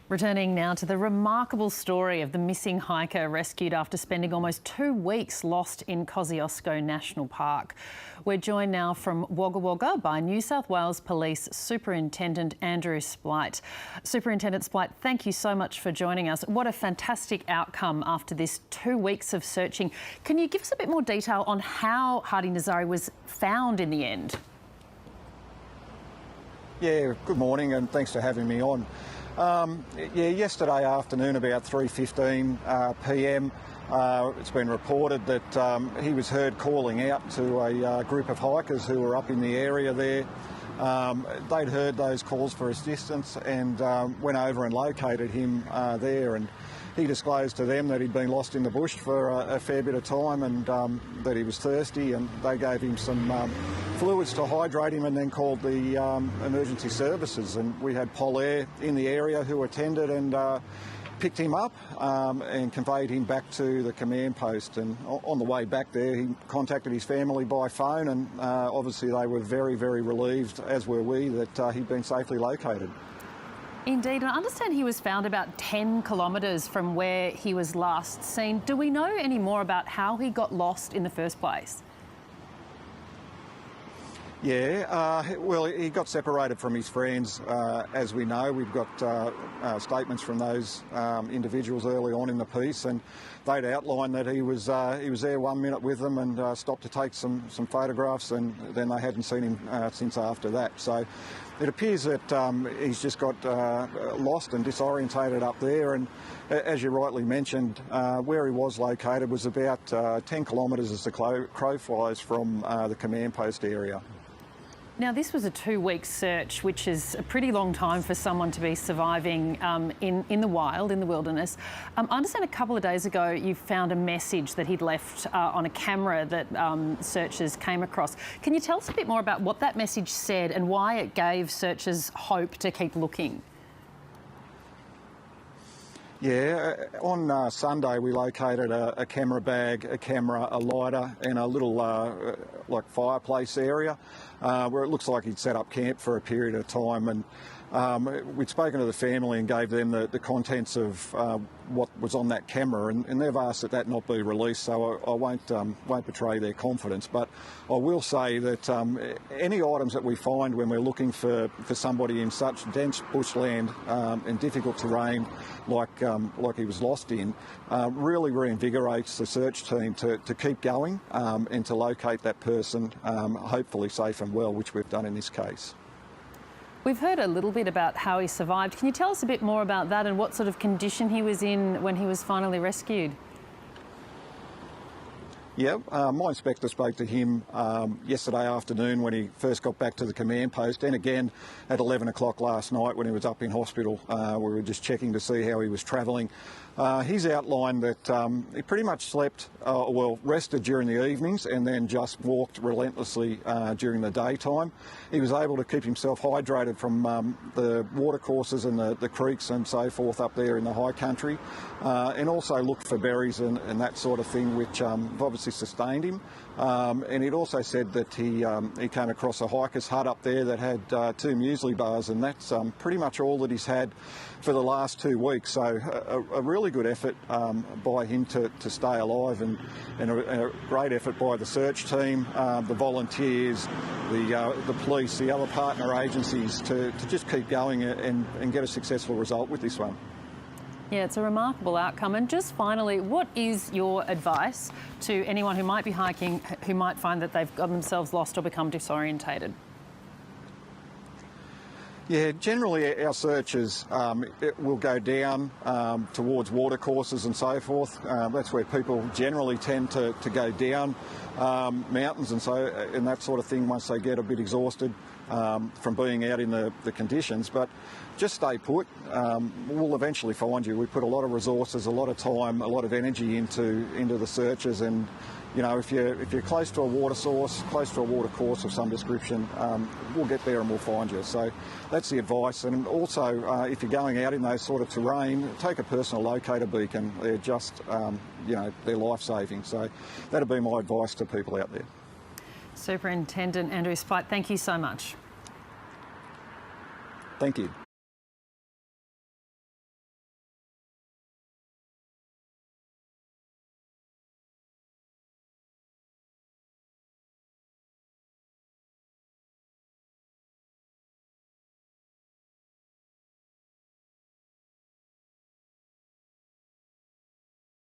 Returning now to the remarkable story of the missing hiker rescued after spending almost 2 weeks lost in Kosciuszko National Park. We're joined now from Wagga Wagga by New South Wales Police Superintendent Andriew Spliet. Superintendent Spliet, thank you so much for joining us. What a fantastic outcome after this 2 weeks of searching. Can you give us a bit more detail on how Hadi Nazari was found in the end? Yeah, good morning and thanks for having me on. Yesterday afternoon about 3:15 p.m, it's been reported that he was heard calling out to a group of hikers who were up in the area there. They'd heard those calls for assistance and went over and located him there, and he disclosed to them that he'd been lost in the bush for a fair bit of time and that he was thirsty, and they gave him some fluids to hydrate him and then called the emergency services, and we had Polair in the area who attended and picked him up and conveyed him back to the command post. And on the way back there he contacted his family by phone, and obviously they were very, very relieved, as were we, that he'd been safely located. Indeed, and I understand he was found about 10 kilometres from where he was last seen. Do we know any more about how he got lost in the first place? Yeah, well, he got separated from his friends, as we know. We've got statements from those individuals early on in the piece, and they'd outlined that he was there 1 minute with them and stopped to take some photographs, and then they hadn't seen him since after that. So it appears that he's just got lost and disorientated up there, and as you rightly mentioned, where he was located was about 10 kilometres as the crow flies from the command post area. Now, this was a 2-week search, which is a pretty long time for someone to be surviving in the wild, in the wilderness. I understand a couple of days ago you found a message that he'd left on a camera that searchers came across. Can you tell us a bit more about what that message said and why it gave searchers hope to keep looking? Yeah, on Sunday we located a camera bag, a camera, a lighter and a little like fireplace area where it looks like he'd set up camp for a period of time, and we'd spoken to the family and gave them the contents of what was on that camera, and they've asked that that not be released, so I won't betray their confidence. But I will say that any items that we find when we're looking for somebody in such dense bushland and difficult terrain like he was lost in really reinvigorates the search team to keep going and to locate that person, hopefully safe and well, which we've done in this case. We've heard a little bit about how he survived. Can you tell us a bit more about that and what sort of condition he was in when he was finally rescued? Yeah, my inspector spoke to him yesterday afternoon when he first got back to the command post, and again at 11 o'clock last night when he was up in hospital. We were just checking to see how he was travelling. He's outlined that he pretty much slept, rested during the evenings and then just walked relentlessly during the daytime. He was able to keep himself hydrated from the watercourses and the creeks and so forth up there in the high country, and also looked for berries and that sort of thing, which obviously sustained him. And he'd also said that he came across a hiker's hut up there that had 2 muesli bars, and that's pretty much all that he's had for the last 2 weeks. So a really good effort by him to stay alive, and a great effort by the search team, the volunteers, the police, the other partner agencies to just keep going and get a successful result with this one. Yeah, it's a remarkable outcome. And just finally, what is your advice to anyone who might be hiking, who might find that they've got themselves lost or become disorientated? Yeah, generally our searches will go down towards watercourses and so forth. That's where people generally tend to go down mountains and that sort of thing once they get a bit exhausted from being out in the conditions. But just stay put. We'll eventually find you. We put a lot of resources, a lot of time, a lot of energy into the searches, and you know, if you're close to a water source, close to a water course of some description, we'll get there and we'll find you. So that's the advice. And also, if you're going out in those sort of terrain, take a personal locator beacon. They're just, they're life-saving. So that'd be my advice to people out there. Superintendent Andriew Spliet, thank you so much. Thank you.